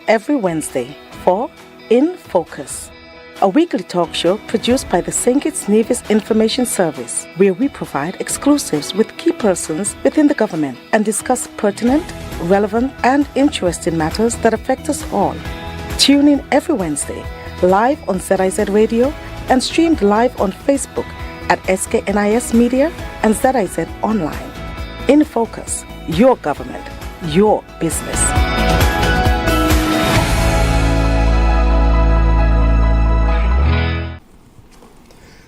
every Wednesday for InFocus, a weekly talk show produced by the St. Kitts Nevis Information Service, where we provide exclusives with key persons within the government and discuss pertinent, relevant, and interesting matters that affect us all. Tune in every Wednesday, live on ZIZ Radio and streamed live on Facebook at SKNIS Media and ZIZ Online. InFocus, your government, your business.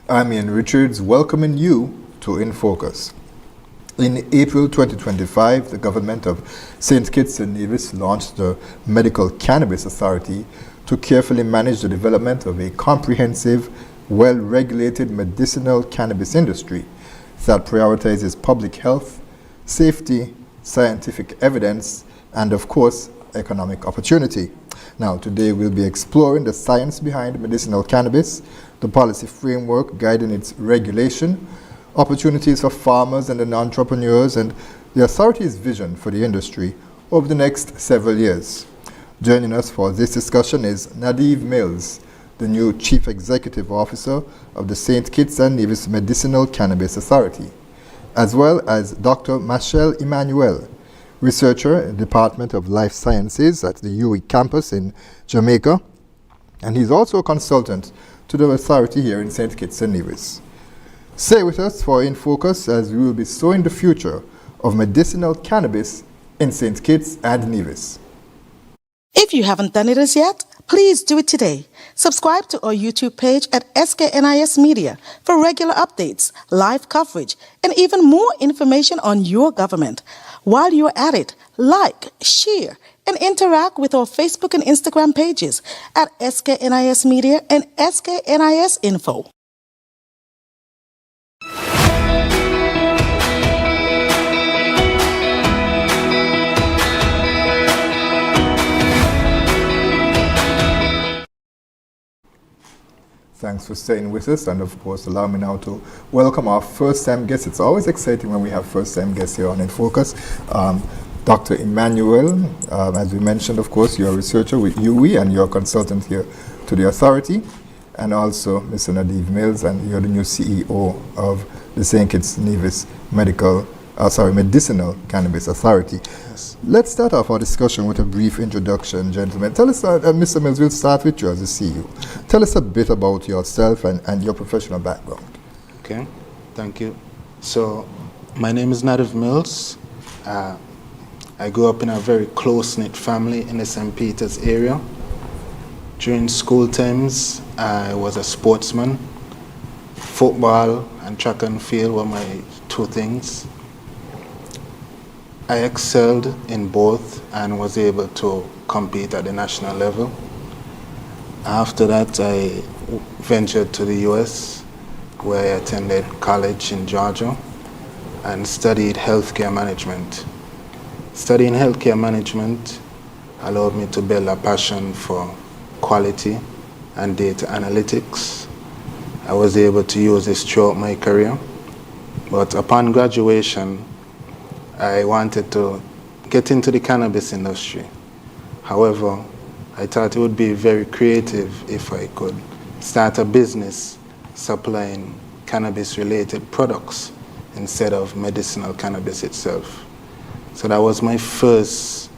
I'm Ian Richards, welcoming you to InFocus. In April 2025, the government of St. Kitts Nevis launched the Medicinal Cannabis Authority to carefully manage the development of a comprehensive, well-regulated medicinal cannabis industry that prioritizes public health, safety, scientific evidence, and of course, economic opportunity. Now, today we'll be exploring the science behind medicinal cannabis, the policy framework guiding its regulation, opportunities for farmers and the entrepreneurs, and the authority's vision for the industry over the next several years. Joining us for this discussion is Navid Mills, the new Chief Executive Officer of the St. Kitts Nevis Medicinal Cannabis Authority, as well as Dr. Machel Emanuel, researcher in the Department of Life Sciences at the UE campus in Jamaica, and he's also a consultant to the authority here in St. Kitts Nevis. Stay with us for InFocus as we will be sowing the future of medicinal cannabis in St. Kitts and Nevis. If you haven't done it as yet, please do it today. Subscribe to our YouTube page at SKNIS Media for regular updates, live coverage, and even more information on your government. While you're at it, like, share, and interact with our Facebook and Instagram pages at SKNIS Media and SKNIS Info. Thanks for staying with us, and of course, allow me now to welcome our first-time guest. It's always exciting when we have first-time guests here on InFocus. Dr. Emanuel, as we mentioned, of course, you're a researcher with UE and you're a consultant here to the authority, and also Mr. Navid Mills, and you're the new CEO of the St. Kitts Nevis Medicinal Cannabis Authority. Yes. Let's start off our discussion with a brief introduction, gentlemen. Tell us, Mr. Mills, we'll start with you as the CEO. Tell us a bit about yourself and your professional background. Okay, thank you. So, my name is Navid Mills. I grew up in a very close-knit family in the St. Peters area. During school times, I was a sportsman. Football and track and field were my two things. I excelled in both and was able to compete at the national level. After that, I ventured to the US, where I attended college in Georgia and studied healthcare management. Studying healthcare management allowed me to build a passion for quality and data analytics. I was able to use this throughout my career. But upon graduation, I wanted to get into the cannabis industry. However, I thought it would be very creative if I could start a business supplying cannabis-related products instead of medicinal cannabis itself. So that was my first,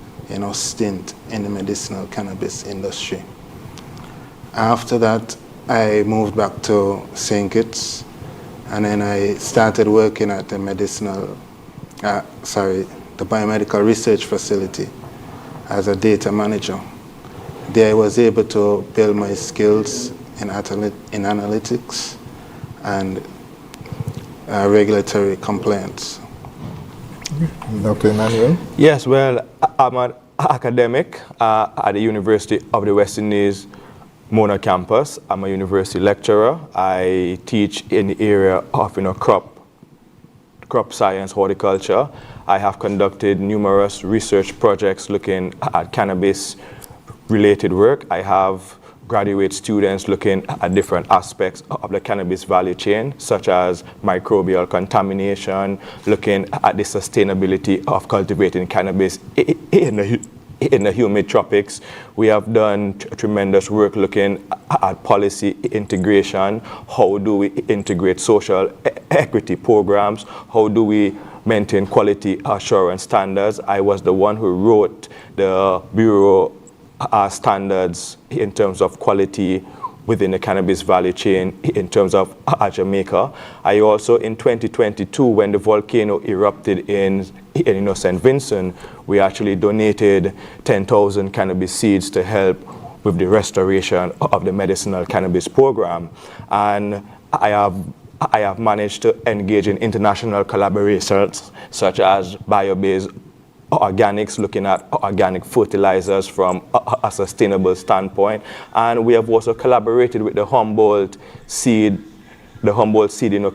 stint in the medicinal cannabis industry. After that, I moved back to St. Kitts, and then I started working at the biomedical research facility as a data manager. There I was able to build my skills in analytics and regulatory compliance. Dr. Emanuel? Yes, well, I'm an academic at the University of the West Indies Mona campus. I'm a university lecturer. I teach in the area of crop science, horticulture. I have conducted numerous research projects looking at cannabis-related work. I have graduate students looking at different aspects of the cannabis value chain, such as microbial contamination, looking at the sustainability of cultivating cannabis in in the humid tropics. We have done tremendous work looking at policy integration. How do we integrate social equity programs? How do we maintain quality assurance standards? I was the one who wrote the Bureau standards in terms of quality within the cannabis value chain in terms of Jamaica. I also, in 2022, when the volcano erupted in St. Vincent, we actually donated 10,000 cannabis seeds to help with the restoration of the medicinal cannabis program. And I have managed to engage in international collaborations such as bio-based organics, looking at organic fertilizers from a sustainable standpoint. And we have also collaborated with the Humboldt seed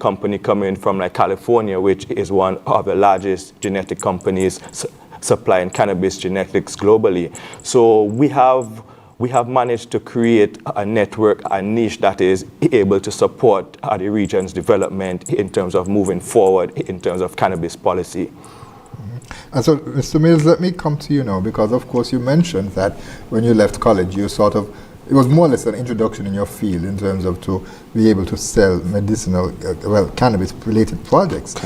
company coming from like California, which is one of the largest genetic companies supplying cannabis genetics globally. So we have managed to create a network, a niche that is able to support the region's development in terms of moving forward in terms of cannabis policy. And so, Mr. Mills, let me come to you now, because of course you mentioned that when you left college, you sort of, it was more or less an introduction in your field in terms of to be able to sell medicinal, cannabis-related products.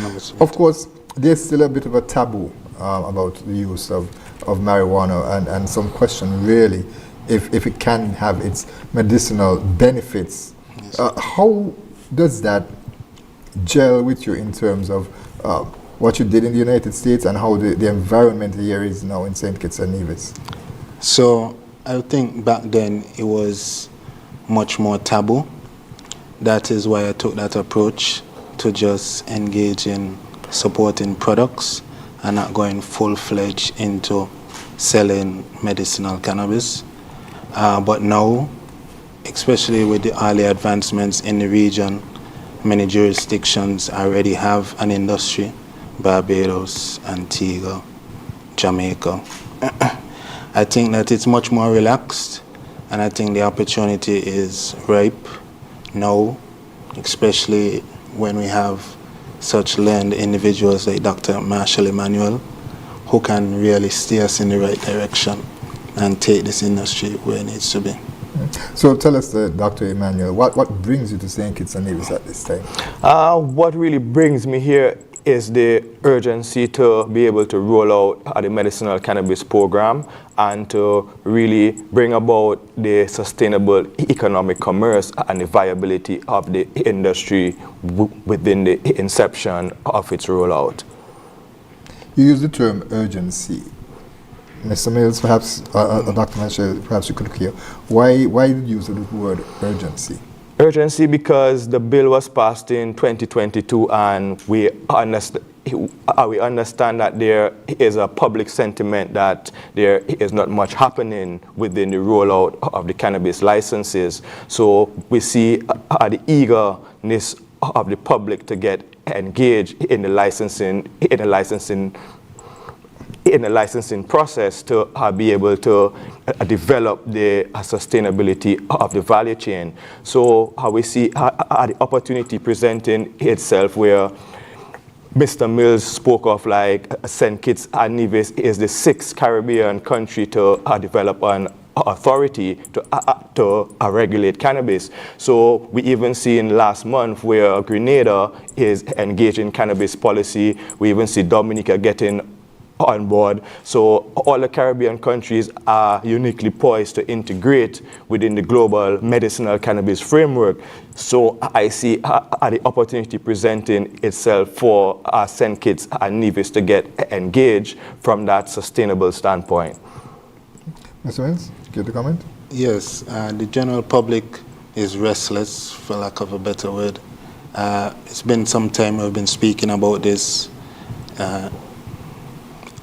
Of course, there's still a bit of a taboo about the use of marijuana, and some question really if it can have its medicinal benefits. Yes. How does that gel with you in terms of what you did in the United States and how the environment here is now in St. Kitts and Nevis? So I think back then it was much more taboo. That is why I took that approach to just engage in supporting products and not going full-fledged into selling medicinal cannabis. But now, especially with the early advancements in the region, many jurisdictions already have an industry. Barbados, Antigua, Jamaica. I think that it's much more relaxed, and I think the opportunity is ripe now, especially when we have such learned individuals like Dr. Machel Emanuel, who can really steer us in the right direction and take this industry where it needs to be. So tell us, Dr. Emanuel, what brings you to St. Kitts and Nevis at this time? What really brings me here is the urgency to be able to roll out the medicinal cannabis program and to really bring about the sustainable economic commerce and the viability of the industry within the inception of its rollout. You use the term urgency. Mr. Mills, perhaps, Dr. Machel, perhaps you could clear. Why did you use the word urgency? Urgency because the bill was passed in 2022 and we understand that there is a public sentiment that there is not much happening within the rollout of the cannabis licenses. So we see the eagerness of the public to get engaged in the licensing process to be able to develop the sustainability of the value chain. So we see the opportunity presenting itself where Mr. Mills spoke of like St. Kitts and Nevis is the 6th Caribbean country to develop an authority to regulate cannabis. So we even seen last month where Grenada is engaged in cannabis policy. We even see Dominica getting on board. So all the Caribbean countries are uniquely poised to integrate within the global medicinal cannabis framework. So I see the opportunity presenting itself for St. Kitts and Nevis to get engaged from that sustainable standpoint. Mr. Mills, care to comment? Yes, the general public is restless, for lack of a better word. It's been some time we've been speaking about this.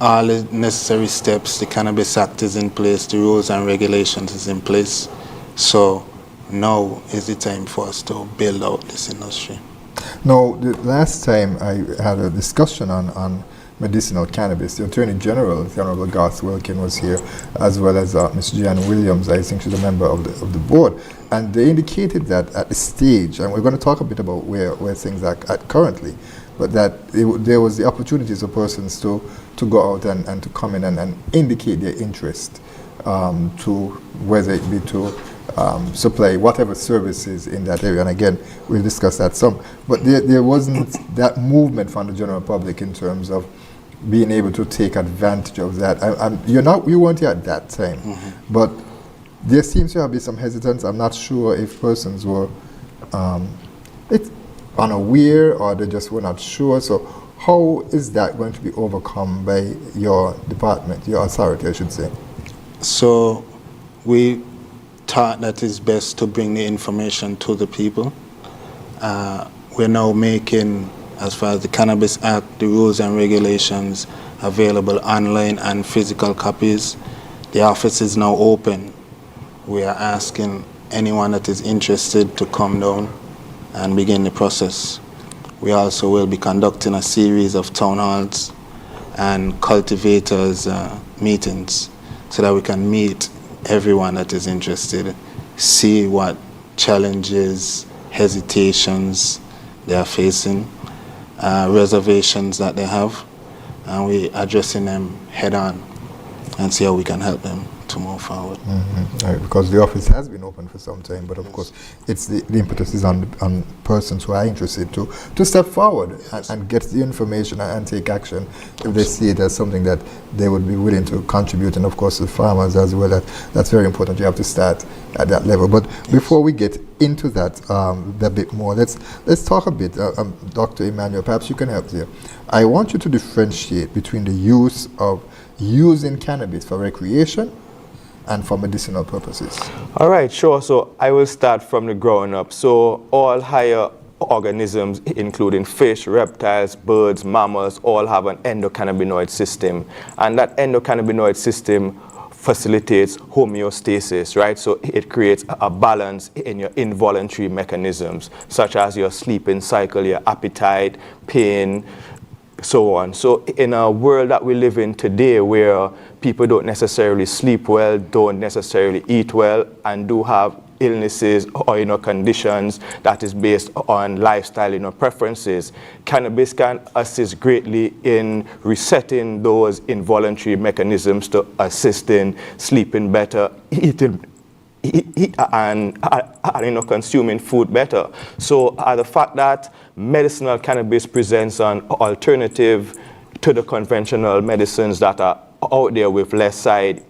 All the necessary steps, the Cannabis Act is in place, the rules and regulations is in place. So now is the time for us to build out this industry. Now, the last time I had a discussion on medicinal cannabis. The Attorney General, the Honorable Garth Wilkin, was here, as well as Ms. Jan Williams. I think she's a member of the board. And they indicated that at the stage, and we're going to talk a bit about where things are at currently, but that there was the opportunities for persons to go out and to come in and indicate their interest to whether it be to supply whatever services in that area. And again, we'll discuss that some. But there wasn't that movement from the general public in terms of being able to take advantage of that. You weren't here at that time, but there seems to have been some hesitance. I'm not sure if persons were unaware or they just were not sure. So how is that going to be overcome by your department, your authority, I should say? So we thought that it's best to bring the information to the people. We're now making, as far as the Cannabis Act, the rules and regulations available online and physical copies. The office is now open. We are asking anyone that is interested to come down and begin the process. We also will be conducting a series of town halls and cultivators meetings so that we can meet everyone that is interested, see what challenges, hesitations they are facing, reservations that they have, and we're addressing them head on and see how we can help them to move forward. Right, because the office has been open for some time, but of course it's the impetus is on persons who are interested to step forward and get the information and take action if they see it as something that they would be willing to contribute. And of course the farmers as well, that's very important. You have to start at that level. But before we get into that a bit more, let's talk a bit. Dr. Emanuel, perhaps you can help here. I want you to differentiate between the use of using cannabis for recreation and for medicinal purposes. All right, sure. So I will start from the ground up. So all higher organisms, including fish, reptiles, birds, mammals, all have an endocannabinoid system. And that endocannabinoid system facilitates homeostasis, right? So it creates a balance in your involuntary mechanisms, such as your sleeping cycle, your appetite, pain, so on. So in a world that we live in today where people don't necessarily sleep well, don't necessarily eat well, and do have illnesses or conditions that is based on lifestyle preferences, cannabis can assist greatly in resetting those involuntary mechanisms to assist in sleeping better, eating and consuming food better. So the fact that medicinal cannabis presents an alternative to the conventional medicines that are out there with less side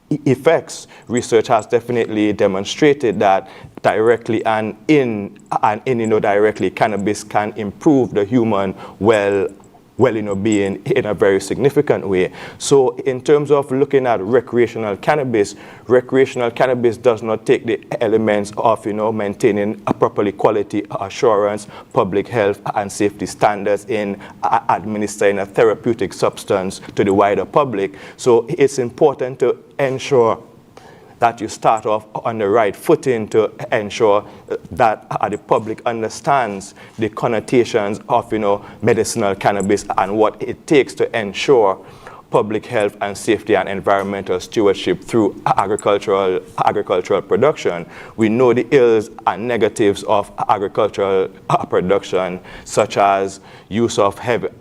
effects, research has definitely demonstrated that directly and indirectly, cannabis can improve the human being in a very significant way. So in terms of looking at recreational cannabis does not take the elements of maintaining a properly quality assurance, public health and safety standards in administering a therapeutic substance to the wider public. So it's important to ensure that you start off on the right footing to ensure that the public understands the connotations of medicinal cannabis and what it takes to ensure public health and safety and environmental stewardship through agricultural production. We know the ills and negatives of agricultural production, such as use of highly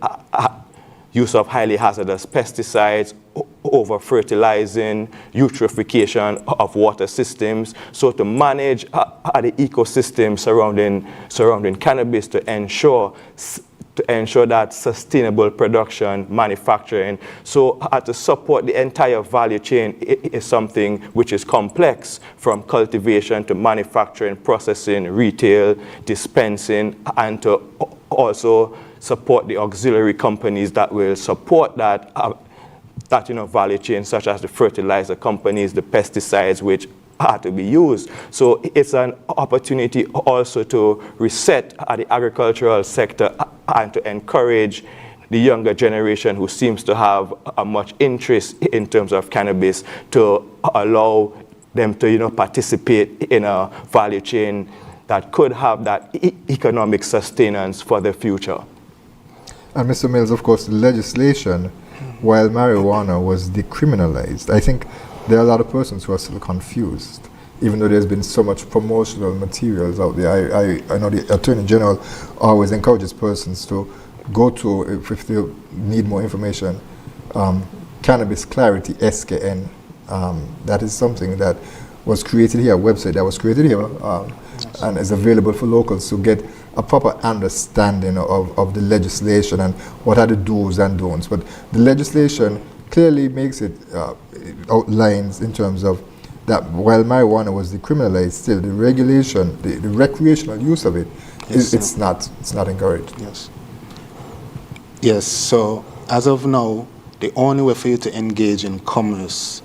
hazardous pesticides, over-fertilizing, eutrophication of water systems. So to manage the ecosystem surrounding cannabis to ensure that sustainable production, manufacturing. So to support the entire value chain is something which is complex, from cultivation to manufacturing, processing, retail, dispensing, and to also support the auxiliary companies that will support that value chain, such as the fertilizer companies, the pesticides which are to be used. So it's an opportunity also to reset the agricultural sector and to encourage the younger generation who seems to have a much interest in terms of cannabis to allow them to participate in a value chain that could have that economic sustenance for the future. And Mr. Mills, of course, the legislation, while marijuana was decriminalized, I think there are a lot of persons who are still confused, even though there's been so much promotional materials out there. I know the Attorney General always encourages persons to go to, if they need more information, Cannabis Clarity, SKN. That is something that was created here, a website that was created here, and is available for locals to get a proper understanding of the legislation and what are the do's and don'ts. But the legislation clearly makes it, outlines in terms of that while marijuana was decriminalized, still the regulation, the recreational use of it, Yes, it's not encouraged. Yes. Yes, so as of now, the only way for you to engage in commerce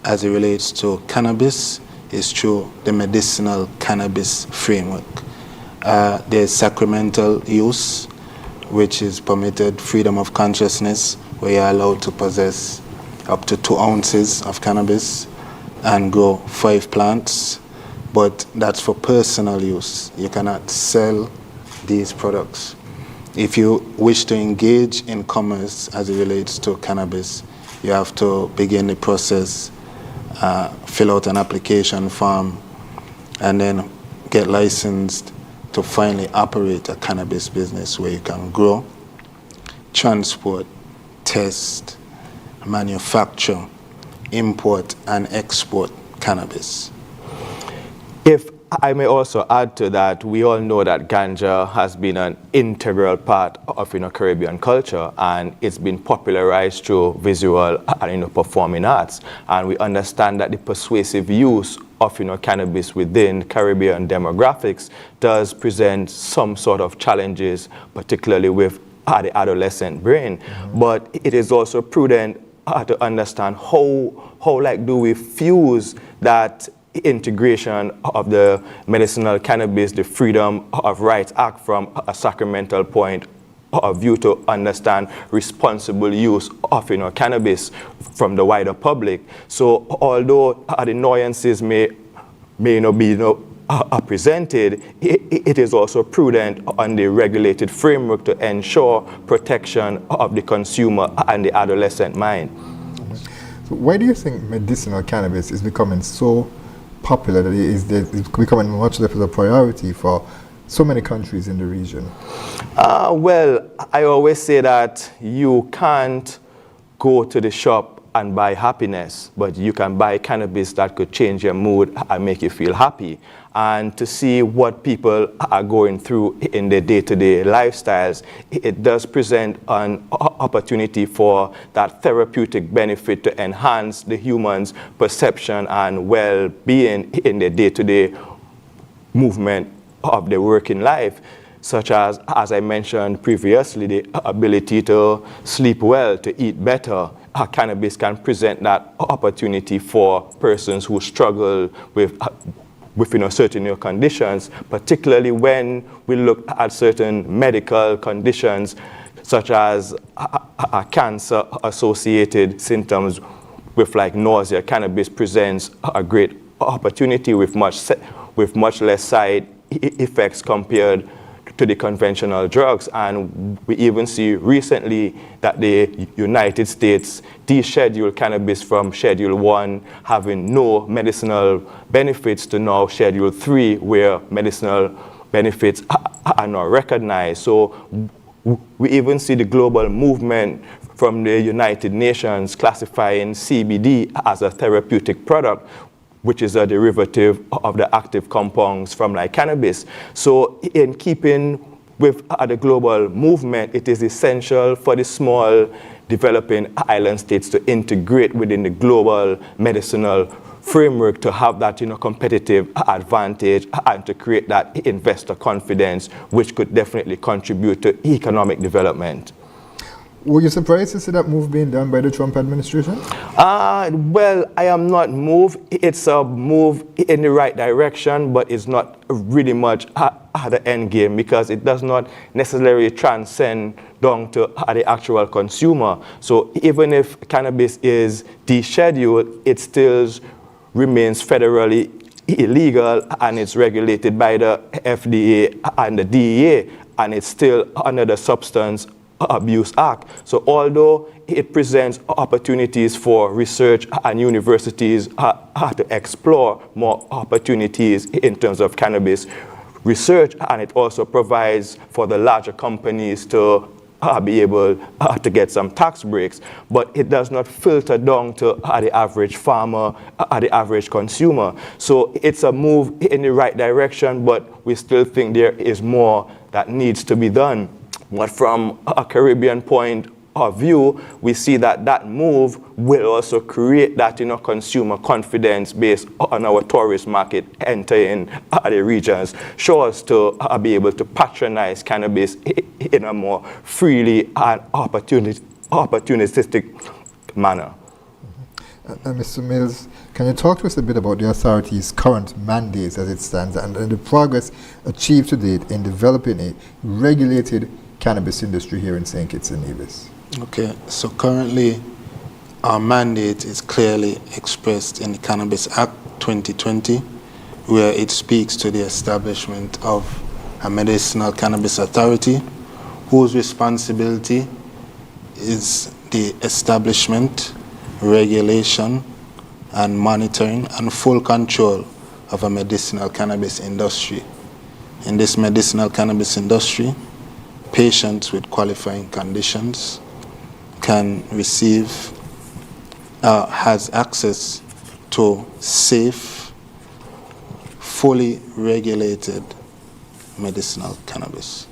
as it relates to cannabis is through the medicinal cannabis framework. There's sacramental use, which is permitted, freedom of consciousness, where you're allowed to possess up to 2 ounces of cannabis and grow 5 plants, but that's for personal use. You cannot sell these products. If you wish to engage in commerce as it relates to cannabis, you have to begin the process, fill out an application form, and then get licensed to finally operate a cannabis business where you can grow, transport, test, manufacture, import, and export cannabis. If I may also add to that, we all know that ganja has been an integral part of Caribbean culture, and it's been popularized through visual and performing arts. And we understand that the persuasive use of cannabis within Caribbean demographics does present some sort of challenges, particularly with the adolescent brain. But it is also prudent to understand how do we fuse that integration of the medicinal cannabis, the Freedom of Rights Act, from a sacramental point of view to understand responsible use of cannabis from the wider public. So although the nuances may not be presented, it is also prudent on the regulated framework to ensure protection of the consumer and the adolescent mind. So why do you think medicinal cannabis is becoming so popular that it's becoming much less of a priority for so many countries in the region? Well, I always say that you can't go to the shop and buy happiness, but you can buy cannabis that could change your mood and make you feel happy. And to see what people are going through in their day-to-day lifestyles, it does present an opportunity for that therapeutic benefit to enhance the human's perception and well-being in their day-to-day movement of their working life, such as I mentioned previously, the ability to sleep well, to eat better. Cannabis can present that opportunity for persons who struggle with certain conditions, particularly when we look at certain medical conditions, such as cancer-associated symptoms with like nausea. Cannabis presents a great opportunity with much less side effects compared to the conventional drugs. And we even see recently that the United States descheduled cannabis from Schedule 1 having no medicinal benefits to now Schedule 3, where medicinal benefits are not recognized. So we even see the global movement from the United Nations classifying CBD as a therapeutic product, which is a derivative of the active compounds from like cannabis. So in keeping with the global movement, it is essential for the small developing island states to integrate within the global medicinal framework to have that competitive advantage and to create that investor confidence, which could definitely contribute to economic development. Were you surprised to see that move being done by the Trump administration? Well, I am not moved. It's a move in the right direction, but it's not really much at the end game, because it does not necessarily transcend down to the actual consumer. So even if cannabis is descheduled, it still remains federally illegal, and it's regulated by the FDA and the DEA, and it's still under the Substance Abuse Act. So although it presents opportunities for research and universities to explore more opportunities in terms of cannabis research, and it also provides for the larger companies to be able to get some tax breaks, but it does not filter down to the average farmer, the average consumer. So it's a move in the right direction, but we still think there is more that needs to be done. But from a Caribbean point of view, we see that that move will also create that consumer confidence based on our tourist market entering the regions, show us to be able to patronize cannabis in a more freely and opportunistic manner. Mr. Mills, can you talk to us a bit about the authority's current mandates as it stands and the progress achieved to date in developing a regulated cannabis industry here in St. Kitts Nevis? Okay, so currently our mandate is clearly expressed in the Cannabis Act 2020, where it speaks to the establishment of a medicinal cannabis authority whose responsibility is the establishment, regulation, and monitoring and full control of a medicinal cannabis industry. In this medicinal cannabis industry, patients with qualifying conditions can receive, has access to safe, fully regulated medicinal cannabis.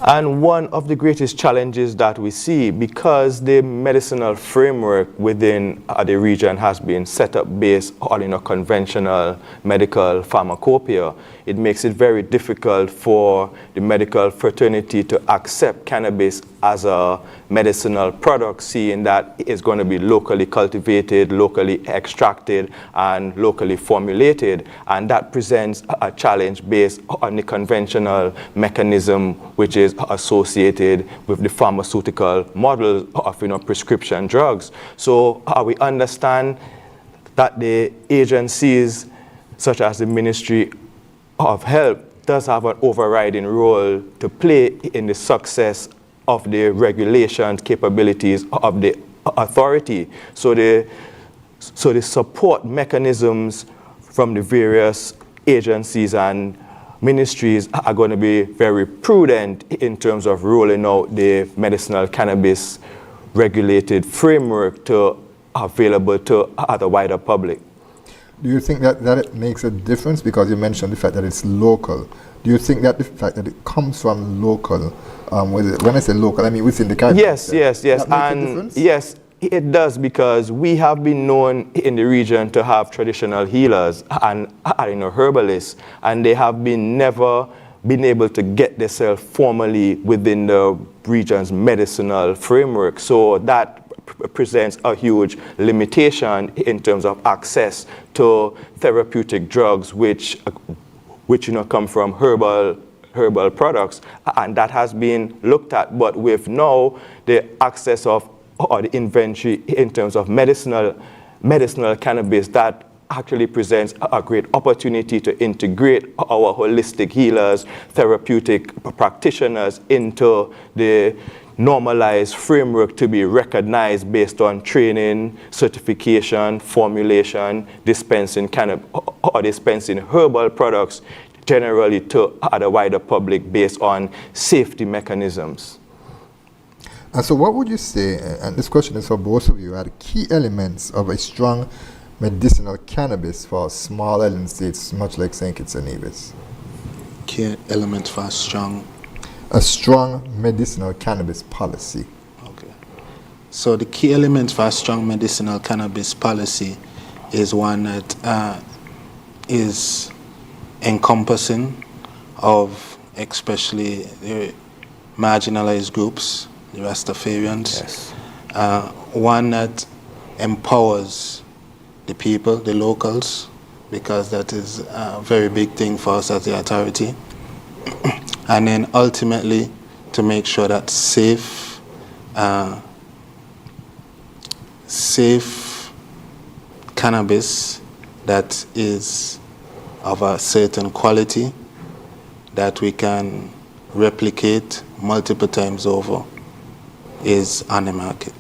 And one of the greatest challenges that we see, because the medicinal framework within the region has been set up based on conventional medical pharmacopoeia, it makes it very difficult for the medical fraternity to accept cannabis as a medicinal product, seeing that it's going to be locally cultivated, locally extracted, and locally formulated. And that presents a challenge based on the conventional mechanism which is associated with the pharmaceutical model of prescription drugs. So we understand that the agencies such as the Ministry of Health does have an overriding role to play in the success of the regulation capabilities of the authority. So the support mechanisms from the various agencies and ministries are going to be very prudent in terms of rolling out the medicinal cannabis regulated framework to available to the wider public. Do you think that it makes a difference? Because you mentioned the fact that it's local. Do you think that the fact that it comes from local, when I say local, I mean within the Caribbean? Yes. And yes, it does, because we have been known in the region to have traditional healers and herbalists, and they have never been able to get themselves formally within the region's medicinal framework. So that presents a huge limitation in terms of access to therapeutic drugs which come from herbal products, and that has been looked at. But with now the access of or the inventory in terms of medicinal cannabis, that actually presents a great opportunity to integrate our holistic healers, therapeutic practitioners into the normalized framework to be recognized based on training, certification, formulation, dispensing herbal products generally to the wider public based on safety mechanisms. And so what would you say, and this question is for both of you, are the key elements of a strong medicinal cannabis for small island states, much like St. Kitts Nevis? Key elements for a strong medicinal cannabis policy. Okay. So the key elements for a strong medicinal cannabis policy is one that is encompassing of especially the marginalized groups, the Rastafarians. Yes. One that empowers the people, the locals, because that is a very big thing for us as the authority. And then ultimately to make sure that safe cannabis that is of a certain quality, that we can replicate multiple times over is on the market.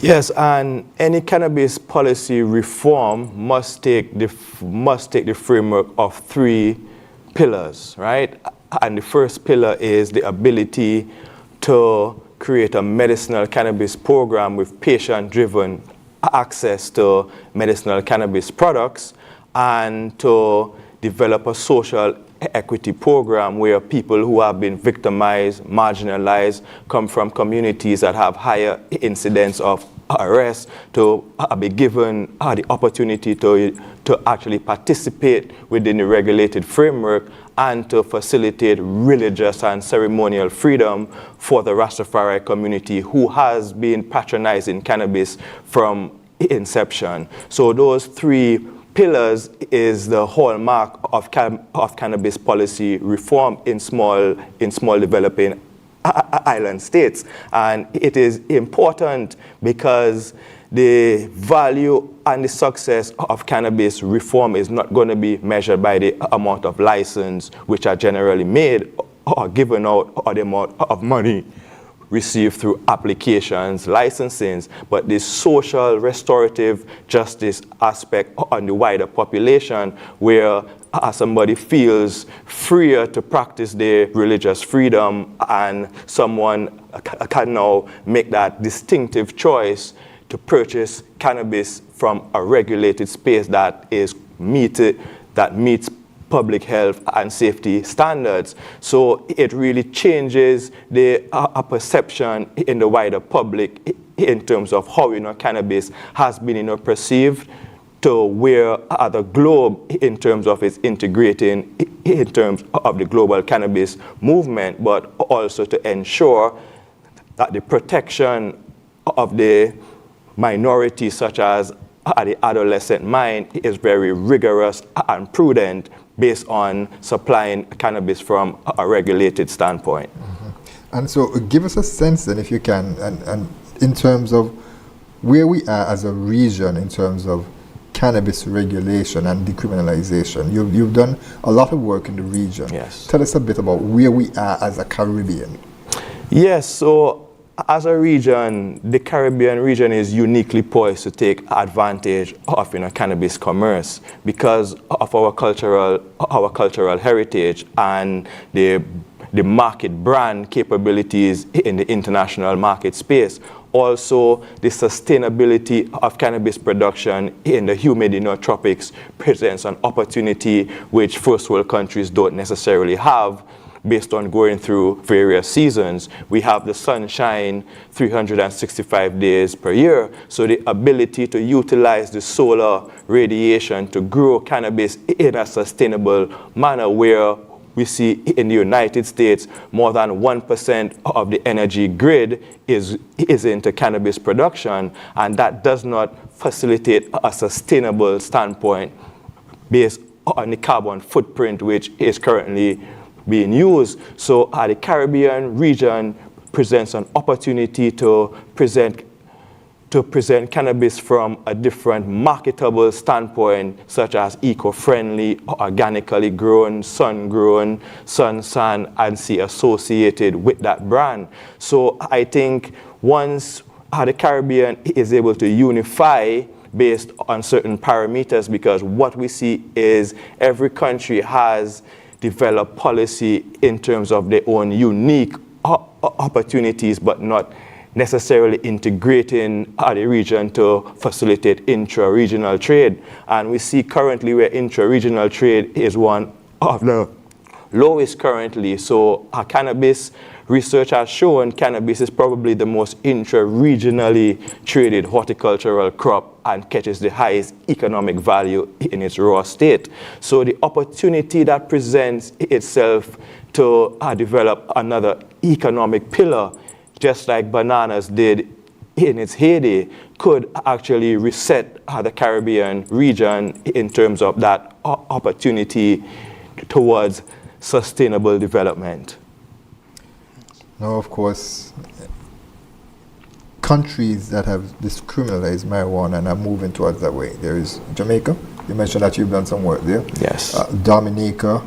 Yes, and any cannabis policy reform must take the framework of 3 pillars, right? And the first pillar is the ability to create a medicinal cannabis program with patient-driven access to medicinal cannabis products, and to develop a social equity program where people who have been victimized, marginalized, come from communities that have higher incidence of arrest, to be given the opportunity to actually participate within the regulated framework, and to facilitate religious and ceremonial freedom for the Rastafari community who has been patronizing cannabis from inception. So those 3 pillars is the hallmark of cannabis policy reform in small developing island states. And it is important because the value and the success of cannabis reform is not going to be measured by the amount of license which are generally made or given out, or the amount of money received through applications, licensings, but the social restorative justice aspect on the wider population, where somebody feels freer to practice their religious freedom, and someone can now make that distinctive choice to purchase cannabis from a regulated space that meets public health and safety standards. So it really changes the perception in the wider public in terms of how cannabis has been perceived to where the globe in terms of its integrating in terms of the global cannabis movement, but also to ensure that the protection of the minorities such as the adolescent mind is very rigorous and prudent based on supplying cannabis from a regulated standpoint. Mm-hmm. And so give us a sense then, if you can, and in terms of where we are as a region in terms of cannabis regulation and decriminalization. You've done a lot of work in the region. Yes. Tell us a bit about where we are as a Caribbean. Yes, so as a region, the Caribbean region is uniquely poised to take advantage of cannabis commerce because of our cultural heritage and the market brand capabilities in the international market space. Also, the sustainability of cannabis production in the humid tropics presents an opportunity which first world countries don't necessarily have, based on going through various seasons. We have the sunshine 365 days per year, so the ability to utilize the solar radiation to grow cannabis in a sustainable manner, where we see in the United States more than 1% of the energy grid is into cannabis production, and that does not facilitate a sustainable standpoint based on the carbon footprint which is currently being used. So the Caribbean region presents an opportunity to present cannabis from a different marketable standpoint, such as eco-friendly, organically grown, sun-grown, sun, and see associated with that brand. So I think once the Caribbean is able to unify based on certain parameters, because what we see is every country has develop policy in terms of their own unique opportunities, but not necessarily integrating the region to facilitate intra-regional trade. And we see currently where intra-regional trade is one of the lowest currently. So cannabis research has shown cannabis is probably the most intra-regionally traded horticultural crop and catches the highest economic value in its raw state. So the opportunity that presents itself to develop another economic pillar, just like bananas did in its heyday, could actually reset the Caribbean region in terms of that opportunity towards sustainable development. Now, of course, countries that have decriminalized marijuana and are moving towards that way. There is Jamaica. You mentioned that you've done some work there. Yes. Dominica,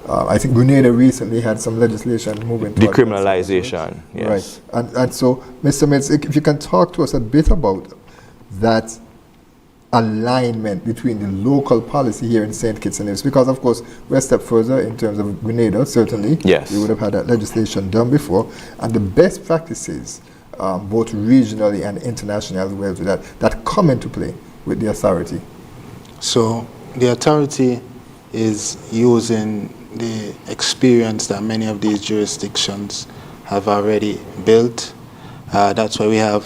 I think Grenada recently had some legislation moving towards decriminalization. Yes. Right. And so, Mr. Mills, if you can talk to us a bit about that alignment between the local policy here in St. Kitts Nevis, because of course we're a step further in terms of Grenada, certainly. Yes. We would have had that legislation done before, and the best practices, both regionally and internationally as well, that come into play with the authority. So the authority is using the experience that many of these jurisdictions have already built. That's why we have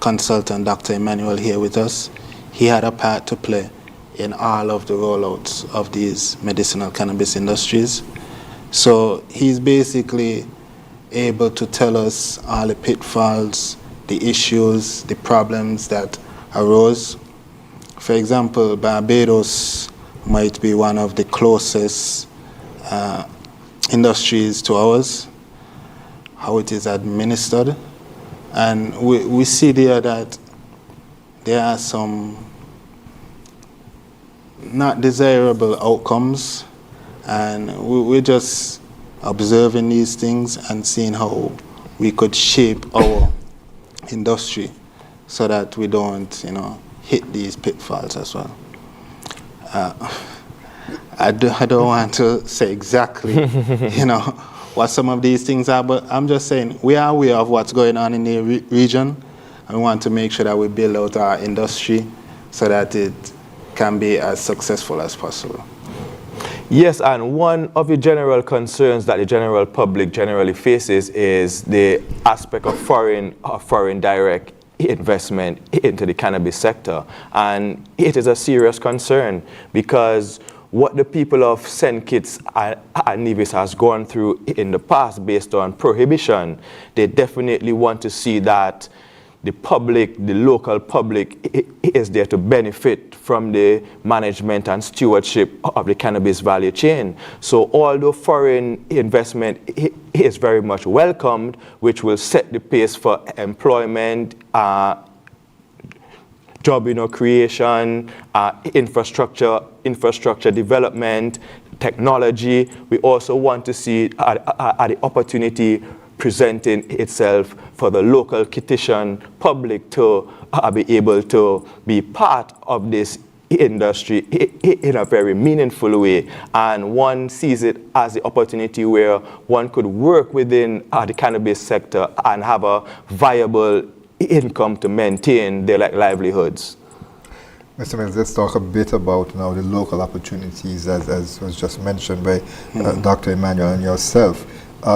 consultant Dr. Emanuel here with us. He had a part to play in all of the rollouts of these medicinal cannabis industries. So he's basically able to tell us all the pitfalls, the issues, the problems that arose. For example, Barbados might be one of the closest industries to ours, how it is administered. And we see there that there are some not desirable outcomes, and we're just observing these things and seeing how we could shape our industry so that we don't, hit these pitfalls as well. I don't want to say exactly, what some of these things are, but I'm just saying we are aware of what's going on in the region, and we want to make sure that we build out our industry so that it can be as successful as possible. Yes, and one of the general concerns that the general public generally faces is the aspect of foreign direct investment into the cannabis sector. And it is a serious concern because what the people of St. Kitts and Nevis has gone through in the past based on prohibition, they definitely want to see that the public, the local public, is there to benefit from the management and stewardship of the cannabis value chain. So although foreign investment is very much welcomed, which will set the pace for employment, job creation, infrastructure development, technology, we also want to see the opportunity presenting itself for the local Kittitian public to be able to be part of this industry in a very meaningful way. And one sees it as the opportunity where one could work within the cannabis sector and have a viable income to maintain their livelihoods. Mr. Mills, let's talk a bit about now the local opportunities as was just mentioned by Dr. Emanuel and yourself.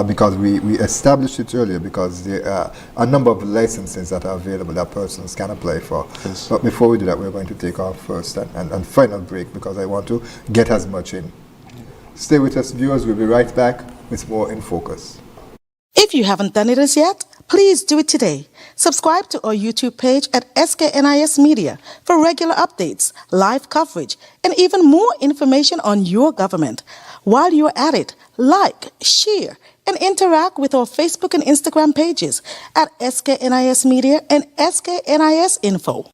Because we established it earlier, because there are a number of licenses that are available that persons can apply for. Yes. But before we do that, we're going to take our first and final break because I want to get as much in. Stay with us, viewers. We'll be right back with more In Focus. If you haven't done it as yet, please do it today. Subscribe to our YouTube page at SKNIS Media for regular updates, live coverage, and even more information on your government. While you're at it, like, share, and interact with our Facebook and Instagram pages at SKNIS Media and SKNIS Info.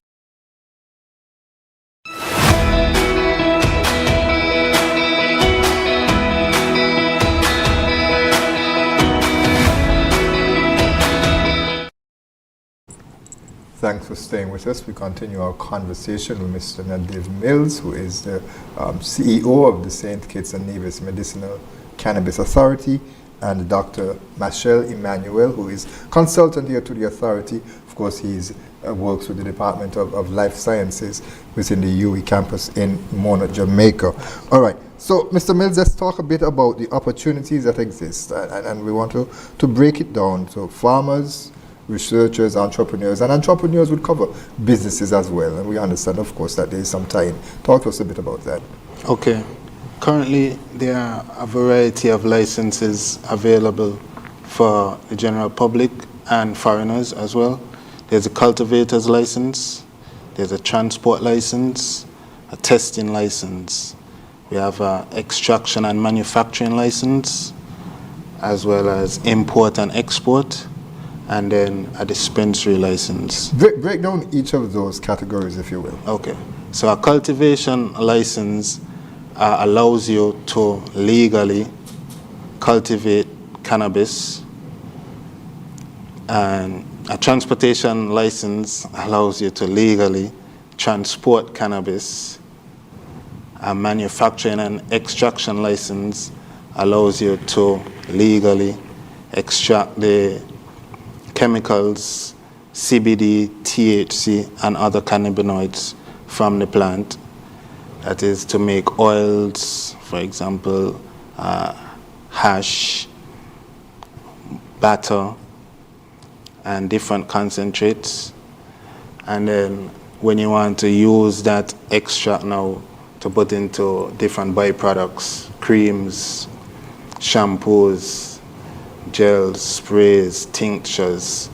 Thanks for staying with us. We continue our conversation with Mr. Navid Mills, who is the CEO of the St. Kitts Nevis Medicinal Cannabis Authority, and Dr. Machel Emanuel, who is consultant here to the authority. Of course, he works with the Department of Life Sciences within the UE campus in Mona, Jamaica. All right. So, Mr. Mills, let's talk a bit about the opportunities that exist, and we want to break it down. So, farmers, researchers, entrepreneurs, and entrepreneurs would cover businesses as well. And we understand, of course, that there is some tie-in. Talk to us a bit about that. Okay. Currently, there are a variety of licenses available for the general public and foreigners as well. There's a cultivator's license, there's a transport license, a testing license. We have an extraction and manufacturing license, as well as import and export, and then a dispensary license. Break down each of those categories, if you will. Okay. So a cultivation license allows you to legally cultivate cannabis, and a transportation license allows you to legally transport cannabis. A manufacturing and extraction license allows you to legally extract the chemicals, CBD, THC, and other cannabinoids from the plant. That is to make oils, for example, hash, batter, and different concentrates. And then when you want to use that extract now to put into different byproducts, creams, shampoos, gels, sprays, tinctures,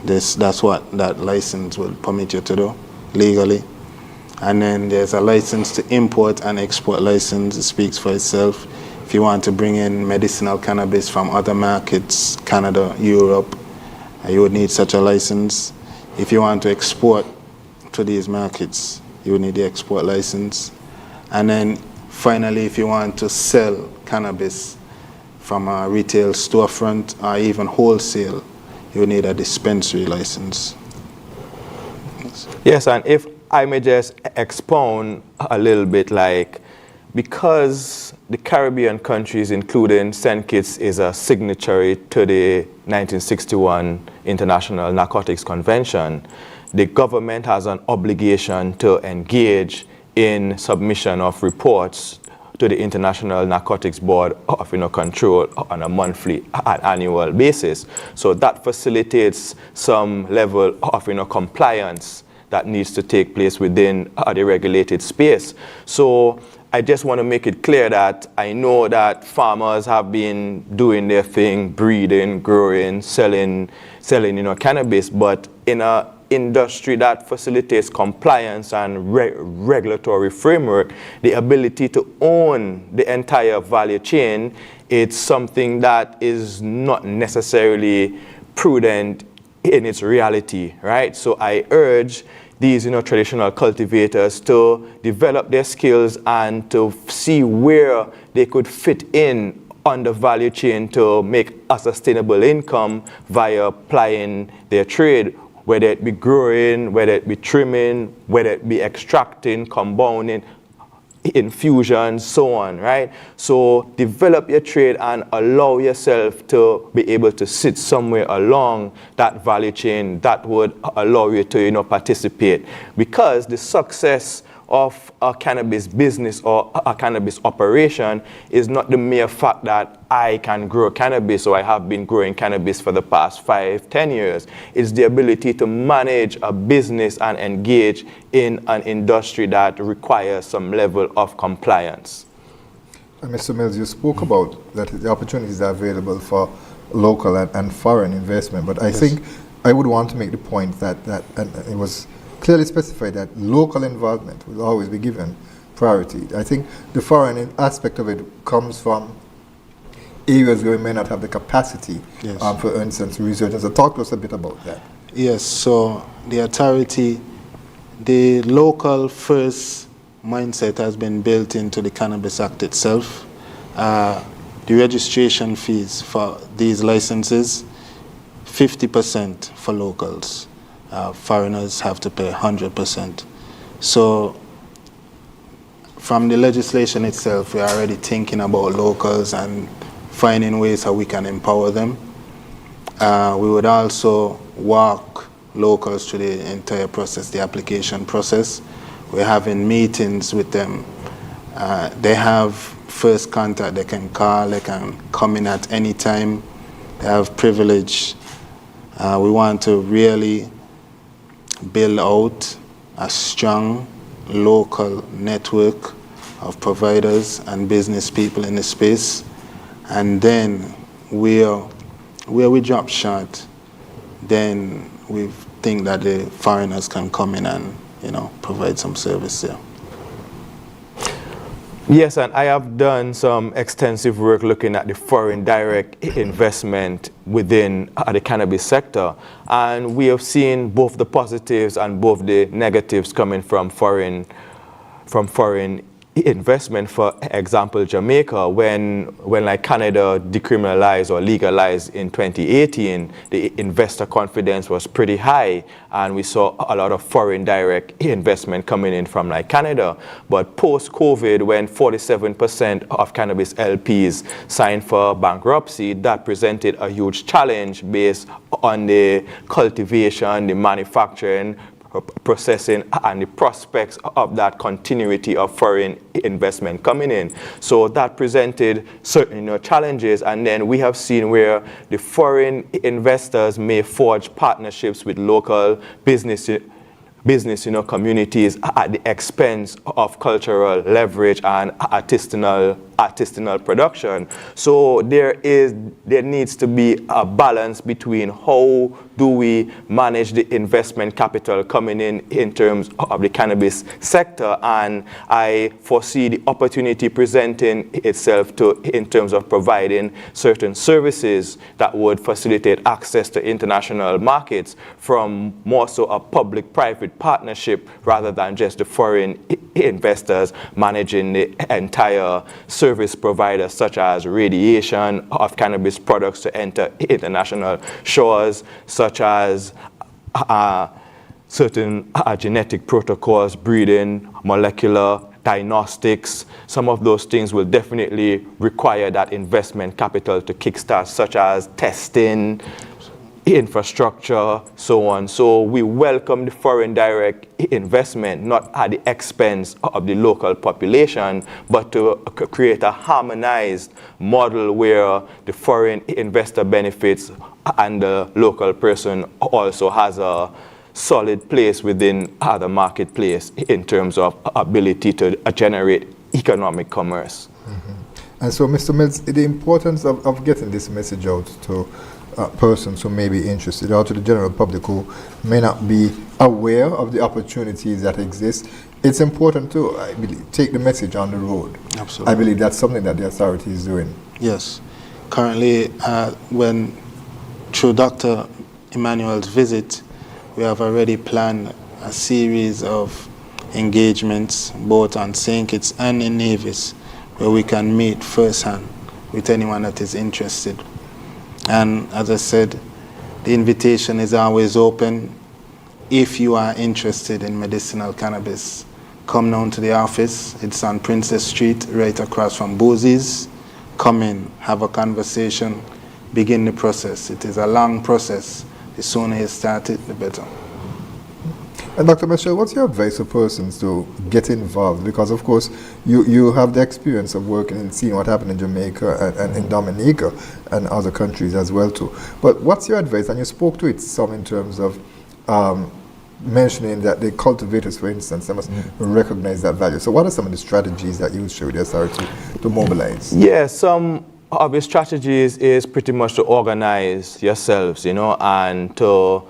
that's what that license will permit you to do legally. And then there's a license to import and export license. It speaks for itself. If you want to bring in medicinal cannabis from other markets, Canada, Europe, you would need such a license. If you want to export to these markets, you would need the export license. And then finally, if you want to sell cannabis from a retail storefront or even wholesale, you need a dispensary license. Yes, and if I may just expound a little bit, like, because the Caribbean countries, including St. Kitts, is a signatory to the 1961 International Narcotics Convention, the government has an obligation to engage in submission of reports to the International Narcotics Board of Control on a monthly and annual basis. So that facilitates some level of compliance that needs to take place within the regulated space. So I just want to make it clear that I know that farmers have been doing their thing, breeding, growing, selling cannabis, but in a industry that facilitates compliance and regulatory framework, the ability to own the entire value chain, it's something that is not necessarily prudent in its reality, right? So I urge these traditional cultivators to develop their skills and to see where they could fit in on the value chain to make a sustainable income via applying their trade, whether it be growing, whether it be trimming, whether it be extracting, compounding, infusion, so on, right? So develop your trade and allow yourself to be able to sit somewhere along that value chain that would allow you to participate, because the success of a cannabis business or a cannabis operation is not the mere fact that I can grow cannabis or I have been growing cannabis for the past 5-10 years. It's the ability to manage a business and engage in an industry that requires some level of compliance. Mr. Mills, you spoke about that the opportunities are available for local and foreign investment, but I think I would want to make the point that and it was clearly specified that local involvement will always be given priority. I think the foreign aspect of it comes from areas where we may not have the capacity, for instance, research. So talk to us a bit about that. Yes, so the authority, the local first mindset has been built into the Cannabis Act itself. The registration fees for these licenses, 50% for locals. Foreigners have to pay 100%. So from the legislation itself, we're already thinking about locals and finding ways how we can empower them. We would also walk locals through the entire process, the application process. We're having meetings with them. They have first contact, they can call, they can come in at any time. They have privilege. We want to really build out a strong local network of providers and business people in the space. And then where we drop short, then we think that the foreigners can come in and provide some service there. Yes, and I have done some extensive work looking at the foreign direct investment within the cannabis sector, and we have seen both the positives and both the negatives coming from foreign investment. For example, Jamaica, when like Canada decriminalized or legalized in 2018, the investor confidence was pretty high, and we saw a lot of foreign direct investment coming in from like Canada. But post-COVID, when 47% of cannabis LPs signed for bankruptcy, that presented a huge challenge based on the cultivation, the manufacturing, processing, and the prospects of that continuity of foreign investment coming in. So that presented certain challenges, and then we have seen where the foreign investors may forge partnerships with local business communities at the expense of cultural leverage and artisanal production. So there needs to be a balance between how do we manage the investment capital coming in terms of the cannabis sector, and I foresee the opportunity presenting itself in terms of providing certain services that would facilitate access to international markets from more so a public-private partnership rather than just the foreign investors managing the entire service providers, such as radiation of cannabis products to enter international shores, such as certain genetic protocols, breeding, molecular diagnostics. Some of those things will definitely require that investment capital to kickstart, such as testing, infrastructure, so on. So we welcome the foreign direct investment, not at the expense of the local population, but to create a harmonized model where the foreign investor benefits and the local person also has a solid place within the marketplace in terms of ability to generate economic commerce. And so, Mr. Mills, the importance of getting this message out to persons who may be interested, or to the general public who may not be aware of the opportunities that exist, it's important to, I believe, take the message on the road. Absolutely. I believe that's something that the authority is doing. Yes. Currently, through Dr. Emanuel's visit, we have already planned a series of engagements both on St. Kitts and in Nevis, where we can meet firsthand with anyone that is interested. And as I said, the invitation is always open. If you are interested in medicinal cannabis, come down to the office. It's on Princess Street, right across from Boosie's. Come in, have a conversation, begin the process. It is a long process. The sooner you start it, the better. And Dr. Machel, what's your advice for persons to get involved? Because, of course, you have the experience of working and seeing what happened in Jamaica and in Dominica and other countries as well, too. But what's your advice? And you spoke to it some in terms of mentioning that the cultivators, for instance, they must recognize that value. So what are some of the strategies that you would share with the authority to mobilize? Yeah, some of the strategies is pretty much to organize yourselves, and to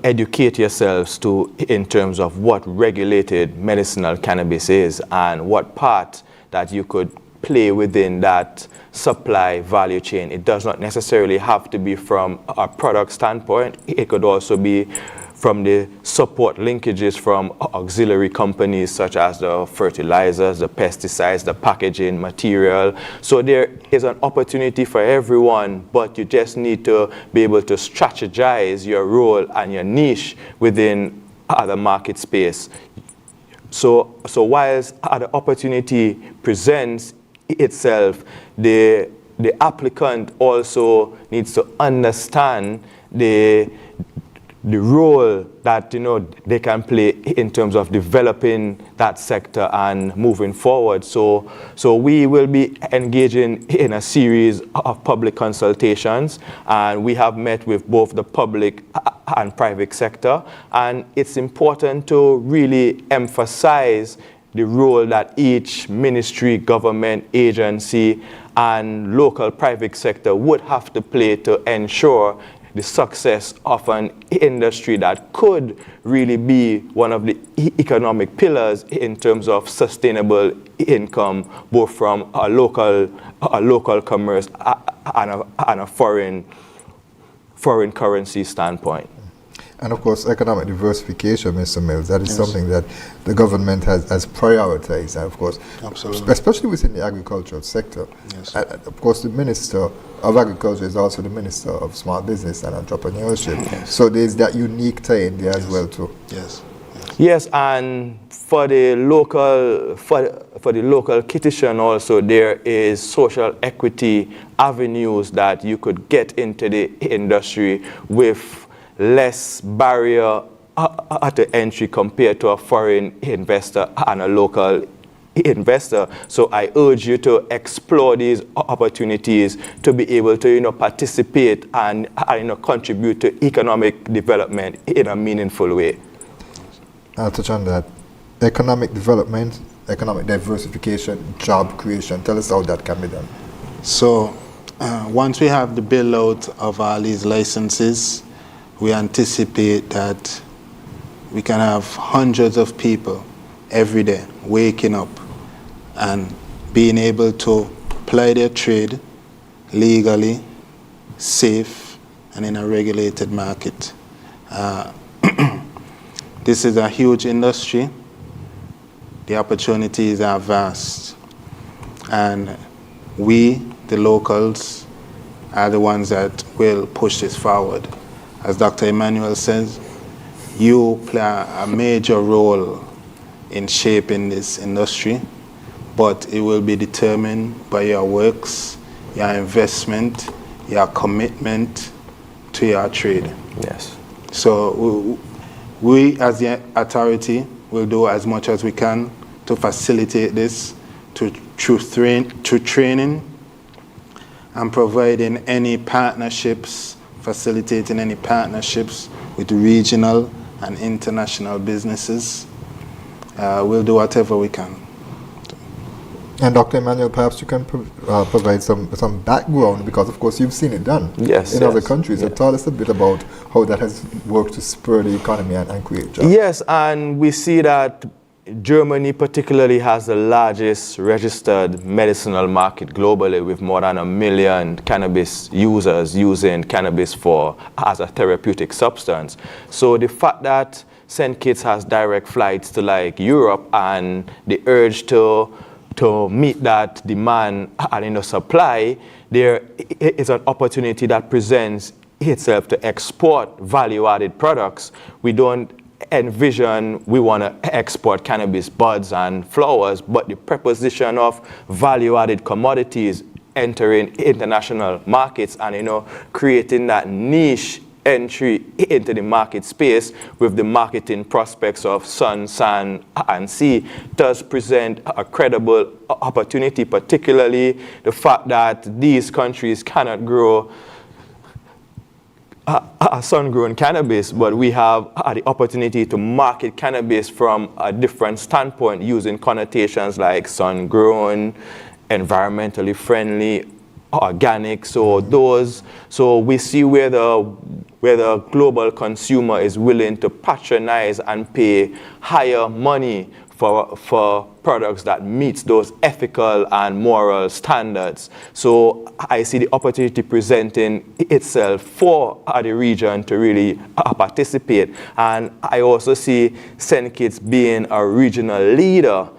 educate yourselves in terms of what regulated medicinal cannabis is and what part that you could play within that supply value chain. It does not necessarily have to be from a product standpoint. It could also be from the support linkages from auxiliary companies such as the fertilizers, the pesticides, the packaging material. So there is an opportunity for everyone, but you just need to be able to strategize your role and your niche within the market space. So whilst the opportunity presents itself, the applicant also needs to understand the role that they can play in terms of developing that sector and moving forward. So we will be engaging in a series of public consultations, and we have met with both the public and private sector, and it's important to really emphasize the role that each ministry, government, agency, and local private sector would have to play to ensure the success of an industry that could really be one of the economic pillars in terms of sustainable income, both from a local commerce and a foreign currency standpoint. And of course, economic diversification, Mr. Mills, that is something that the government has prioritized, and of course, Absolutely. especially within the agricultural sector. Yes. And of course, the Minister of Agriculture is also the Minister of Small Business and Entrepreneurship. Yes. So there's that unique tie in there as well too. Yes. Yes, and for the local Kittitian also, there is social equity avenues that you could get into the industry with less barrier at the entry compared to a foreign investor and a local investor. So I urge you to explore these opportunities to be able to participate and contribute to economic development in a meaningful way. I'll touch on that. Economic development, economic diversification, job creation. Tell us how that can be done. So once we have the build out of all these licenses, we anticipate that we can have hundreds of people every day waking up and being able to ply their trade legally, safe, and in a regulated market. This is a huge industry. The opportunities are vast. And we, the locals, are the ones that will push this forward. As Dr. Emanuel says, you play a major role in shaping this industry, but it will be determined by your works, your investment, your commitment to your trade. Yes. So we as the authority will do as much as we can to facilitate this through training and providing any partnerships, facilitating any partnerships with regional and international businesses. We'll do whatever we can. And Dr. Emanuel, perhaps you can provide some background, because of course you've seen it done in other countries. So tell us a bit about how that has worked to spur the economy and create jobs. Yes, and we see that Germany particularly has the largest registered medicinal market globally, with more than 1 million cannabis users using cannabis as a therapeutic substance. So the fact that St. Kitts has direct flights to like Europe, and the urge to meet that demand and supply, there is an opportunity that presents itself to export value-added products. We don't envision we want to export cannabis buds and flowers, but the preposition of value-added commodities entering international markets and creating that niche entry into the market space with the marketing prospects of sun, sand, and sea does present a credible opportunity, particularly the fact that these countries cannot grow a sun-grown cannabis, but we have the opportunity to market cannabis from a different standpoint, using connotations like sun-grown, environmentally friendly, organic. So we see where the global consumer is willing to patronize and pay higher money for products that meets those ethical and moral standards. So I see the opportunity presenting itself for the region to really participate. And I also see St. Kitts being a regional leader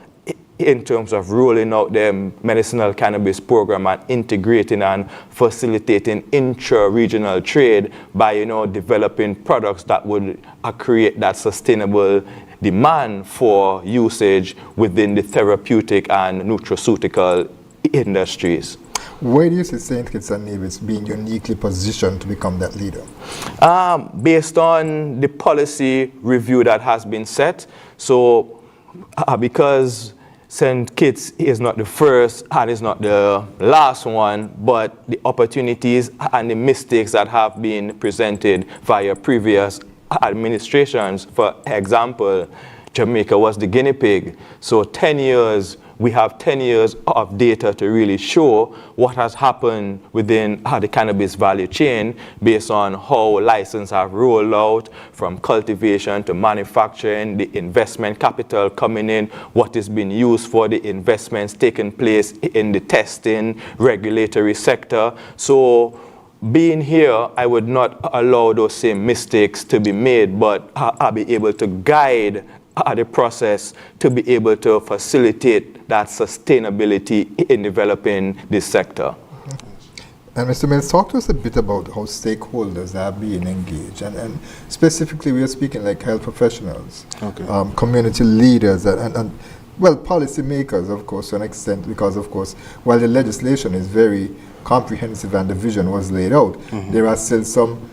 in terms of rolling out their medicinal cannabis program and integrating and facilitating intra-regional trade by developing products that would create that sustainable demand for usage within the therapeutic and nutraceutical industries. Where do you see St. Kitts and Nevis being uniquely positioned to become that leader? Based on the policy review that has been set, so because St. Kitts is not the first and is not the last one, but the opportunities and the mistakes that have been presented via previous administrations. For example, Jamaica was the guinea pig. So we have 10 years of data to really show what has happened within the cannabis value chain based on how licenses have rolled out from cultivation to manufacturing, the investment capital coming in, what is being used for, the investments taking place in the testing, regulatory sector. So being here, I would not allow those same mistakes to be made, but I'll be able to guide the process to be able to facilitate that sustainability in developing this sector. And Mr. Mills, talk to us a bit about how stakeholders are being engaged, and specifically we are speaking like health professionals, community leaders, and well, policymakers, of course, to an extent, because, of course, while the legislation is very comprehensive and the vision was laid out, there are still some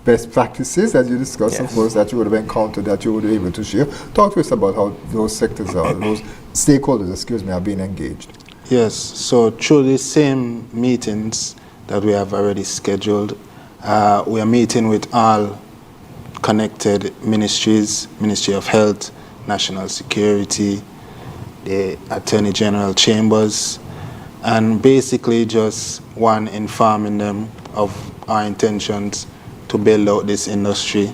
best practices, as you discussed, of course, that you would have encountered, that you would be able to share. Talk to us about how those sectors are, those stakeholders, excuse me, are being engaged. Yes, so through the same meetings that we have already scheduled, we are meeting with all connected ministries, Ministry of Health, National Security, the Attorney General Chambers, and basically just informing them of our intentions to build out this industry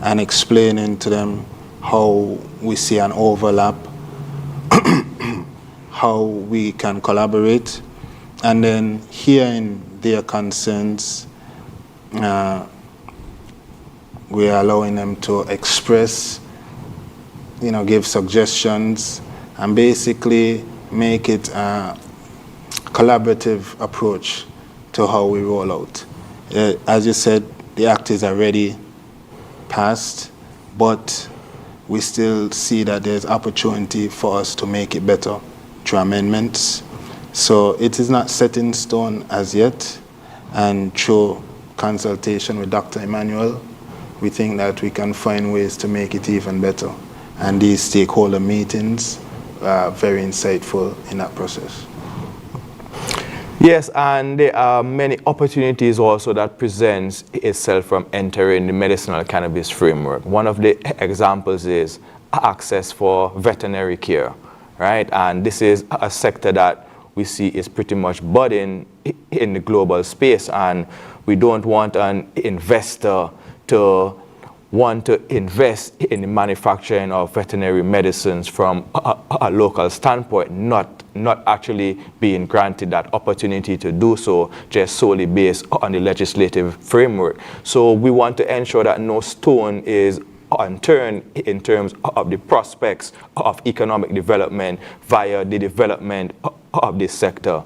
and explaining to them how we see an overlap, how we can collaborate, and then hearing their concerns, we are allowing them to express, give suggestions, and basically make it a collaborative approach to how we roll out. As you said, the act is already passed, but we still see that there's opportunity for us to make it better through amendments. So it is not set in stone as yet, and through consultation with Dr. Emanuel, we think that we can find ways to make it even better. And these stakeholder meetings are very insightful in that process. Yes, and there are many opportunities also that presents itself from entering the medicinal cannabis framework. One of the examples is access for veterinary care, right? And this is a sector that we see is pretty much budding in the global space, and we don't want an investor to want to invest in the manufacturing of veterinary medicines from a local standpoint, not actually being granted that opportunity to do so just solely based on the legislative framework. So we want to ensure that no stone is unturned in terms of the prospects of economic development via the development of this sector,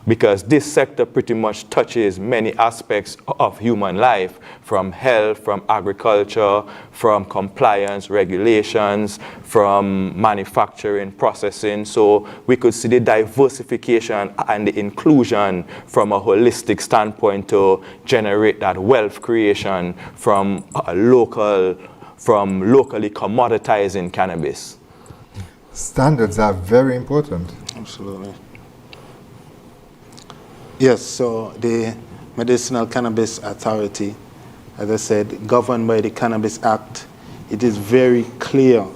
because this sector pretty much touches many aspects of human life, from health, from agriculture, from compliance, regulations, from manufacturing, processing. So we could see the diversification and the inclusion from a holistic standpoint to generate that wealth creation from locally commoditizing cannabis. Standards are very important. Absolutely. Yes, so the Medicinal Cannabis Authority, as I said, governed by the Cannabis Act, it is very clear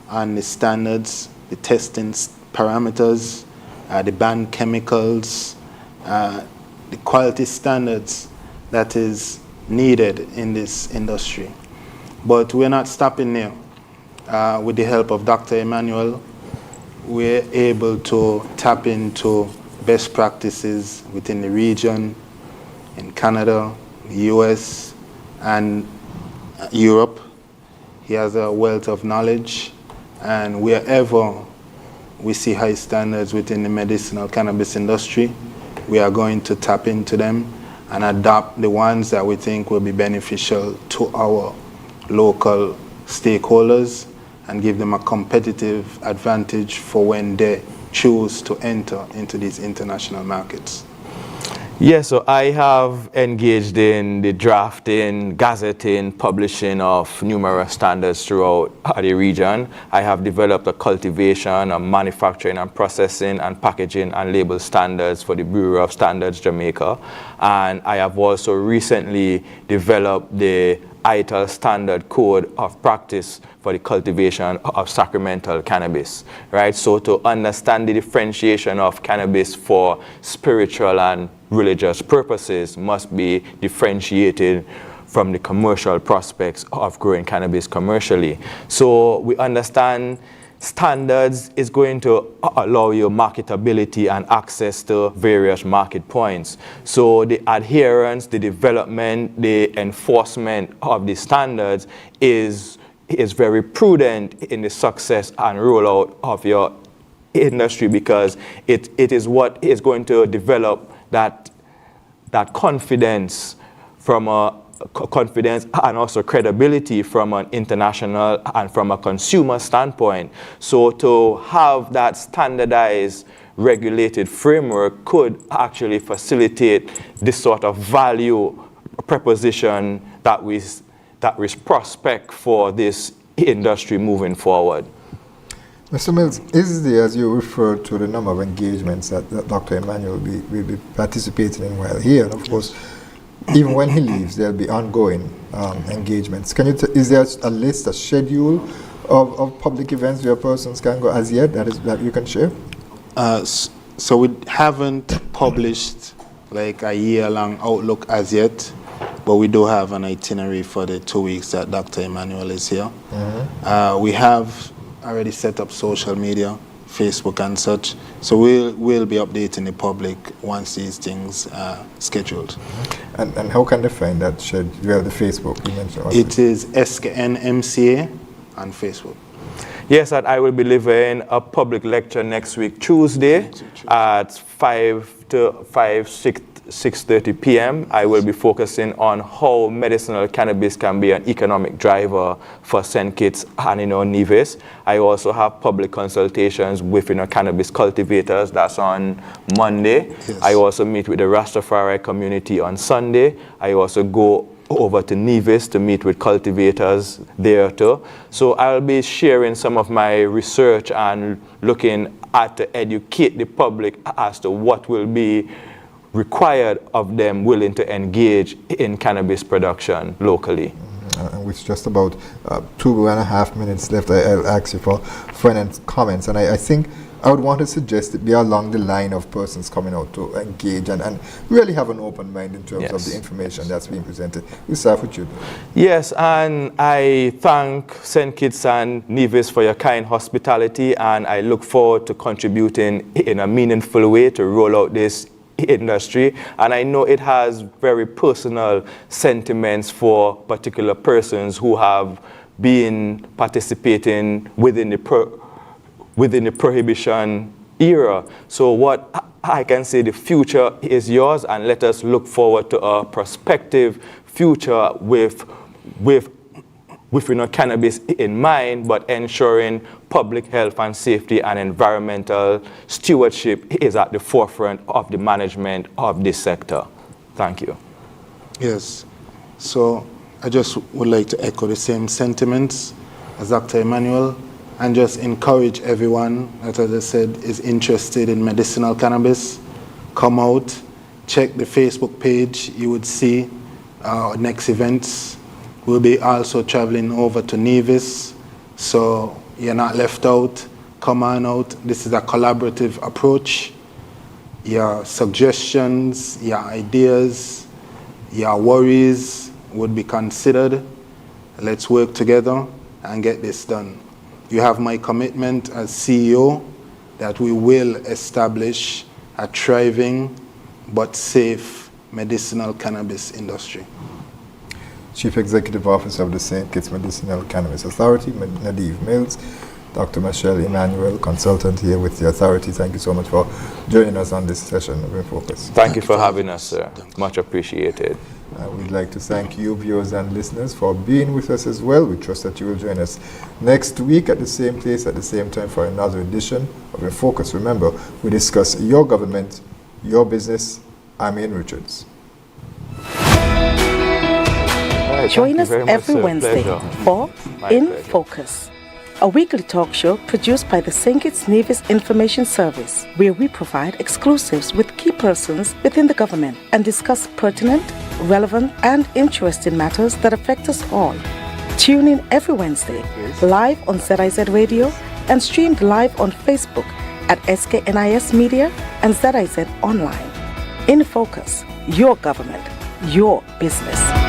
on the standards, the testing parameters, the banned chemicals, the quality standards that is needed in this industry. But we're not stopping there. With the help of Dr. Emanuel, we're able to tap into best practices within the region, in Canada, the US, and Europe. He has a wealth of knowledge, and wherever we see high standards within the medicinal cannabis industry, we are going to tap into them and adopt the ones that we think will be beneficial to our local stakeholders and give them a competitive advantage for when they choose to enter into these international markets. Yes, so I have engaged in the drafting, gazetting, publishing of numerous standards throughout the region. I have developed a cultivation, a manufacturing and processing and packaging and label standards for the Bureau of Standards Jamaica. And I have also recently developed the ITAL Standard Code of Practice for the cultivation of sacramental cannabis, right? So to understand the differentiation of cannabis for spiritual and religious purposes must be differentiated from the commercial prospects of growing cannabis commercially. So we understand standards is going to allow you marketability and access to various market points. So the adherence, the development, the enforcement of the standards is very prudent in the success and rollout of your industry, because it is what is going to develop that confidence confidence and also credibility from an international and from a consumer standpoint. So to have that standardized regulated framework could actually facilitate this sort of value proposition that we prospect for this industry moving forward. Mr. Mills, is there, as you referred to, the number of engagements that Dr. Emanuel will be participating in while here, and of course, even when he leaves, there'll be ongoing engagements. Is there a list, a schedule of public events where persons can go as yet that you can share? So we haven't published like a year-long outlook as yet, but we do have an itinerary for the 2 weeks that Dr. Emanuel is here. Mm-hmm. We have already set up social media, Facebook and such, so we'll be updating the public once these things are scheduled. And how can they find that schedule? The Facebook you mentioned? It is SKNMCA on Facebook. Yes, and I will be delivering a public lecture next week, Tuesday, at 6:30 p.m. I will be focusing on how medicinal cannabis can be an economic driver for St. Kitts and Nevis. I also have public consultations with cannabis cultivators. That's on Monday. Yes. I also meet with the Rastafari community on Sunday. I also go over to Nevis to meet with cultivators there too. So I'll be sharing some of my research and looking at to educate the public as to what will be required of them willing to engage in cannabis production locally. With just about 2.5 minutes left, I'll ask you for final comments. And I think I would want to suggest it be along the line of persons coming out to engage and really have an open mind in terms of the information that's being presented. We'll start with you. Yes, and I thank St. Kitts and Nevis for your kind hospitality, and I look forward to contributing in a meaningful way to roll out this industry. And I know it has very personal sentiments for particular persons who have been participating within the prohibition era. So what I can say, the future is yours, and let us look forward to a prospective future with cannabis in mind, but ensuring public health and safety and environmental stewardship is at the forefront of the management of this sector. Thank you. Yes. So I just would like to echo the same sentiments as Dr. Emanuel, and just encourage everyone that, as I said, is interested in medicinal cannabis, come out, check the Facebook page. You would see our next events. We'll be also traveling over to Nevis, so you're not left out. Come on out. This is a collaborative approach. Your suggestions, your ideas, your worries would be considered. Let's work together and get this done. You have my commitment as CEO that we will establish a thriving but safe medicinal cannabis industry. Chief Executive Officer of the St. Kitts Medicinal Cannabis Authority, Navid Mills, Dr. Machel, Emanuel, consultant here with the authority. Thank you so much for joining us on this session of InFocus. Thank you for having us, sir. Much appreciated. We'd like to thank you, viewers and listeners, for being with us as well. We trust that you will join us next week at the same place, at the same time, for another edition of InFocus. Remember, we discuss your government, your business. I'm Ian Richards. Join us every Wednesday for InFocus, a weekly talk show produced by the St. Kitts Nevis Information Service, where we provide exclusives with key persons within the government and discuss pertinent, relevant, and interesting matters that affect us all. Tune in every Wednesday, live on ZIZ Radio and streamed live on Facebook at SKNIS Media and ZIZ Online. InFocus, your government, your business.